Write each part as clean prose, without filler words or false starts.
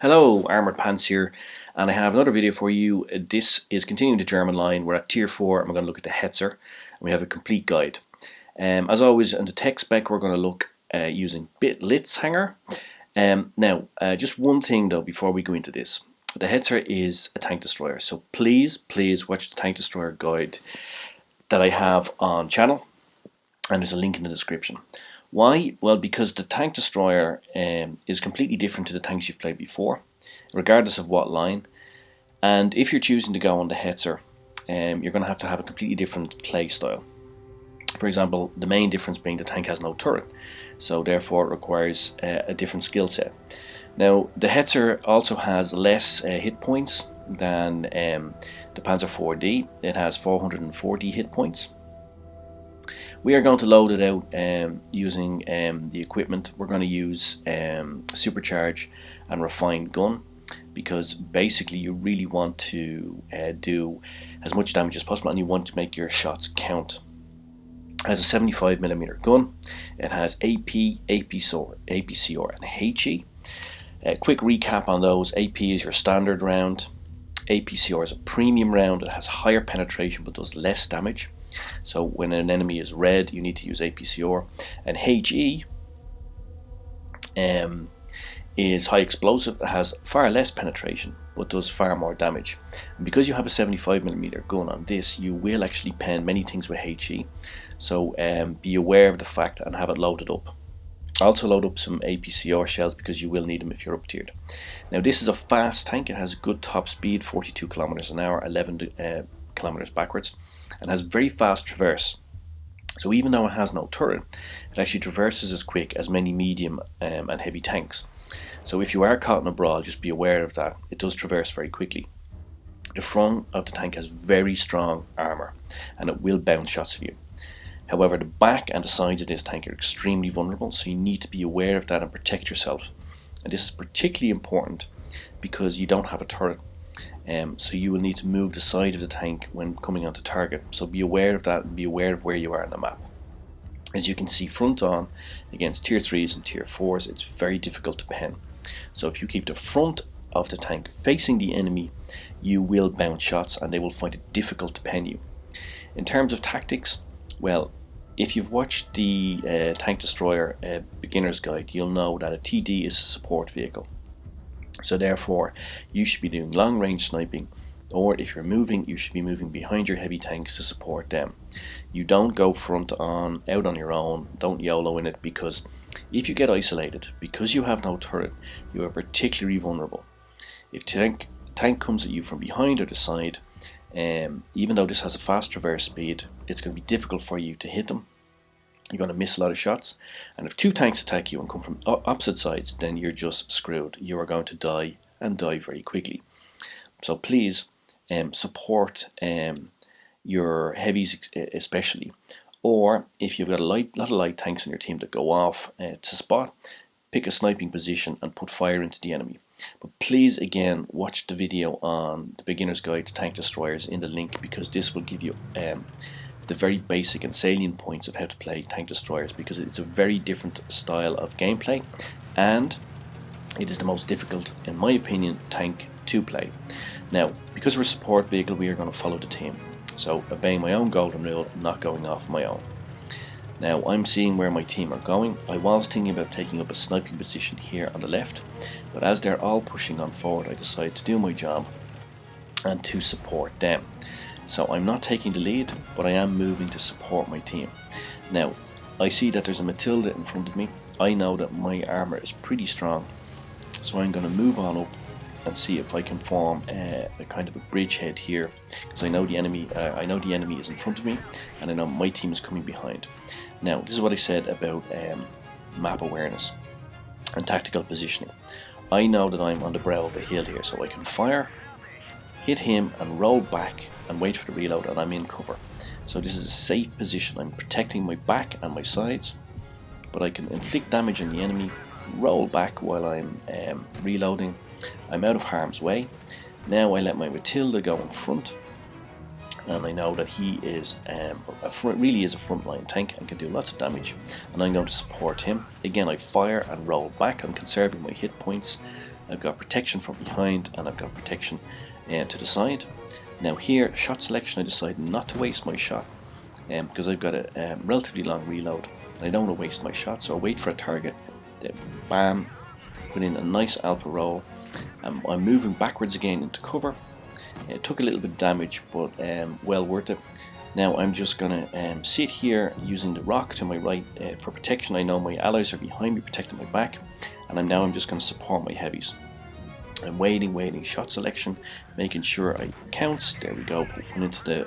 Hello, Armoured Pants here, and I have another video for you. This is continuing the German line. We're at Tier 4 and we're going to look at the Hetzer, and we have a complete guide. As always, in the tech spec, we're going to look using Blitz hanger. Now, just one thing though before we go into this. The Hetzer is a tank destroyer, so please watch the tank destroyer guide that I have on channel, and there's a link in the description. Why? Well, because the tank destroyer is completely different to the tanks you've played before, regardless of what line. And if you're choosing to go on the Hetzer, you're going to have a completely different play style. For example, the main difference being the tank has no turret, so therefore it requires a different skill set. Now, the Hetzer also has less hit points than the Panzer 4D. It has 440 hit points. We are going to load it out using the equipment. We're going to use supercharge and refined gun, because basically you really want to do as much damage as possible, and you want to make your shots count. It has a 75mm gun. It has AP, APCR and HE. Quick recap on those. AP is your standard round. APCR is a premium round. It has higher penetration but does less damage. So when an enemy is red, you need to use APCR. And HE is high explosive. It has far less penetration but does far more damage. And because you have a 75mm gun on this, you will actually pen many things with HE. So be aware of the fact and have it loaded up. Also load up some APCR shells because you will need them if you're up tiered. Now, this is a fast tank. It has good top speed, 42 kilometers an hour, 11 kilometers backwards, and has very fast traverse. So even though it has no turret, it actually traverses as quick as many medium and heavy tanks. So if you are caught in a brawl, just be aware of that. It does traverse very quickly. The front of the tank has very strong armour, and it will bounce shots at you. However, the back and the sides of this tank are extremely vulnerable, so you need to be aware of that and protect yourself. And this is particularly important because you don't have a turret, so you will need to move the side of the tank when coming onto target. So be aware of that and be aware of where you are on the map. As you can see, front on against tier 3s and tier 4s, it's very difficult to pen. So if you keep the front of the tank facing the enemy, you will bounce shots and they will find it difficult to pen you. In terms of tactics, well, if you've watched the tank destroyer beginner's guide, you'll know that a TD is a support vehicle. So therefore, you should be doing long range sniping, or if you're moving, you should be moving behind your heavy tanks to support them. You don't go front on, out on your own, don't YOLO in it, because if you get isolated, because you have no turret, you are particularly vulnerable. If tank comes at you from behind or the side, even though this has a fast traverse speed, it's going to be difficult for you to hit them. You're going to miss a lot of shots, and if two tanks attack you and come from opposite sides, then you're just screwed. You are going to die, and die very quickly. So please support your heavies especially, or if you've got a lot of light tanks on your team that go off to spot, pick a sniping position and put fire into the enemy. But please, again, watch the video on the beginner's guide to tank destroyers in the link, because this will give you the very basic and salient points of how to play tank destroyers, because it's a very different style of gameplay, and it is the most difficult, in my opinion, tank to play. Now, because we're a support vehicle, we are going to follow the team. So, obeying my own golden rule, not going off my own. Now, I'm seeing where my team are going. I was thinking about taking up a sniping position here on the left, but as they're all pushing on forward, I decided to do my job and to support them. So I'm not taking the lead, but I am moving to support my team. Now, I see that there's a Matilda in front of me. I know that my armour is pretty strong, so I'm going to move on up and see if I can form a kind of a bridgehead here, because I know the enemy is in front of me, and I know my team is coming behind. Now, this is what I said about map awareness and tactical positioning. I know that I'm on the brow of a hill here, so I can fire, hit him and roll back and wait for the reload, and I'm in cover. So this is a safe position. I'm protecting my back and my sides, but I can inflict damage on the enemy, roll back while I'm reloading. I'm out of harm's way. Now I let my Matilda go in front, and I know that he is really is a frontline tank and can do lots of damage, and I'm going to support him. Again, I fire and roll back. I'm conserving my hit points, I've got protection from behind, and I've got protection to the side. Now here, shot selection, I decided not to waste my shot because I've got a relatively long reload. I don't want to waste my shot, so I wait for a target, then bam, put in a nice alpha roll. I'm moving backwards again into cover. It took a little bit of damage, but well worth it. Now I'm just going to sit here using the rock to my right for protection. I know my allies are behind me protecting my back, and I'm just going to support my heavies. I'm waiting, shot selection, making sure it counts. There we go, put into the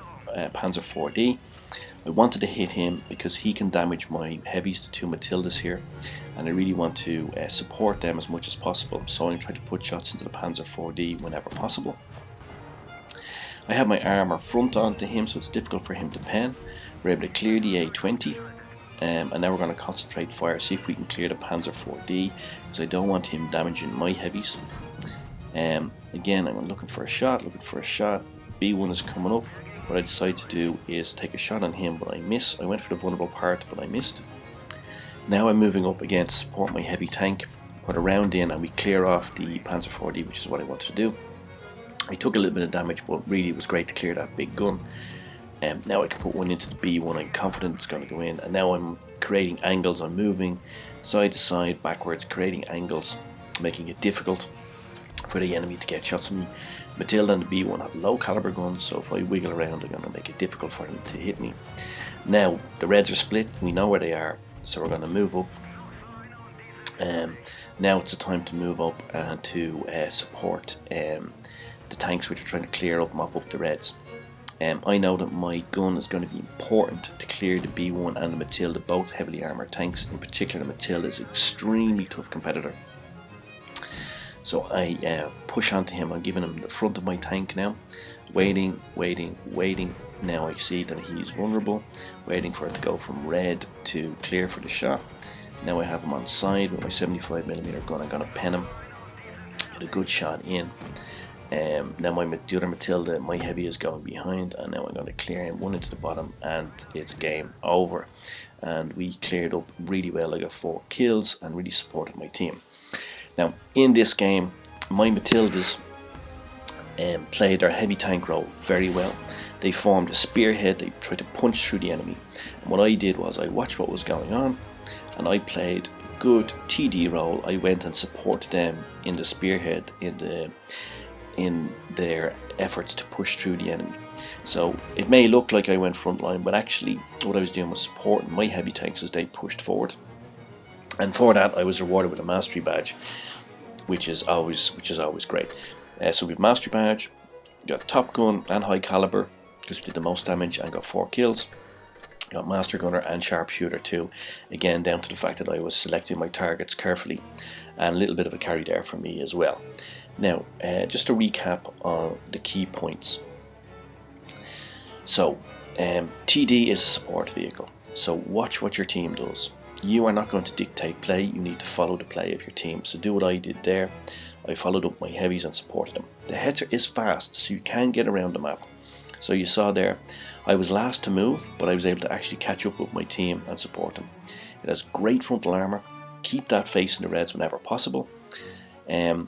Panzer 4D. I wanted to hit him because he can damage my heavies, the two Matildas here, and I really want to support them as much as possible. So I'm trying to put shots into the Panzer 4D whenever possible. I have my armour front onto him, so it's difficult for him to pen. We're able to clear the A20, and now we're going to concentrate fire, see if we can clear the Panzer 4D, because I don't want him damaging my heavies. Again, I'm looking for a shot. B1 is coming up. What I decided to do is take a shot on him, but I miss. I went for the vulnerable part, but I missed. Now I'm moving up again to support my heavy tank, put a round in, and we clear off the Panzer 4D, which is what I wanted to do. I took a little bit of damage, but really it was great to clear that big gun. Now I can put one into the B1, I'm confident it's going to go in, and now I'm creating angles. I'm moving side to side, backwards, creating angles, making it difficult for the enemy to get shots on me. Matilda and the B1 have low caliber guns, so if I wiggle around I'm going to make it difficult for them to hit me. Now the Reds are split, we know where they are, so we're going to move up. Now it's the time to move up and to support the tanks which are trying to clear up, mop up the Reds. I know that my gun is going to be important to clear the B1 and the Matilda, both heavily armoured tanks. In particular, the Matilda is an extremely tough competitor. So I push onto him. I'm giving him the front of my tank now. Waiting. Now I see that he's vulnerable. Waiting for it to go from red to clear for the shot. Now I have him on side with my 75mm gun. I'm going to pen him. Get a good shot in. Now the other Matilda, my heavy is going behind, and now I'm going to clear him one into the bottom, and it's game over. And we cleared up really well. I got 4 kills and really supported my team. Now in this game, my Matildas played their heavy tank role very well. They formed a spearhead. They tried to punch through the enemy. And what I did was I watched what was going on, and I played a good TD role. I went and supported them in the spearhead, in their efforts to push through the enemy. So it may look like I went front line, but actually what I was doing was supporting my heavy tanks as they pushed forward. And for that I was rewarded with a mastery badge, which is always great. So we have mastery badge, got top gun and high caliber because we did the most damage, and got 4 kills. Got master gunner and sharpshooter too, again down to the fact that I was selecting my targets carefully, and a little bit of a carry there for me as well. Now, just to recap on the key points. So, TD is a support vehicle, so watch what your team does. You are not going to dictate play, you need to follow the play of your team. So do what I did there. I followed up my heavies and supported them. The Hetzer is fast, so you can get around the map. So you saw there, I was last to move, but I was able to actually catch up with my team and support them. It has great frontal armour. Keep that facing the Reds whenever possible. And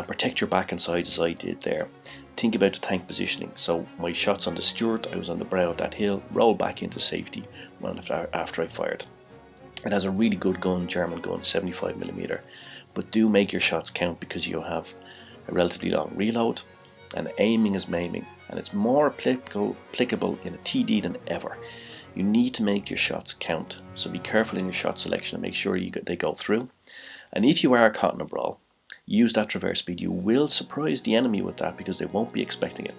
protect your back and sides as I did there. Think about the tank positioning. So my shots on the Stuart, I was on the brow of that hill, roll back into safety after I fired. It has a really good gun, German gun, 75mm, but do make your shots count because you have a relatively long reload, and aiming is maiming, and it's more applicable in a TD than ever. You need to make your shots count, so be careful in your shot selection and make sure they go through. And if you are caught in a brawl, use that traverse speed. You will surprise the enemy with that because they won't be expecting it.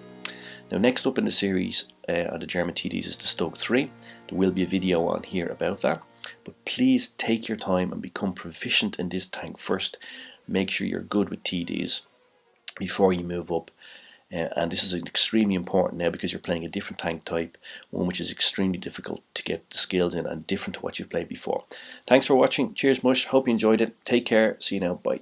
Now next up in the series on the German TDs is the Stug 3. There will be a video on here about that. But please take your time and become proficient in this tank first. Make sure you're good with TDs before you move up. And this is extremely important now because you're playing a different tank type, one which is extremely difficult to get the skills in and different to what you've played before. Thanks for watching. Cheers, Mush. Hope you enjoyed it. Take care. See you now. Bye.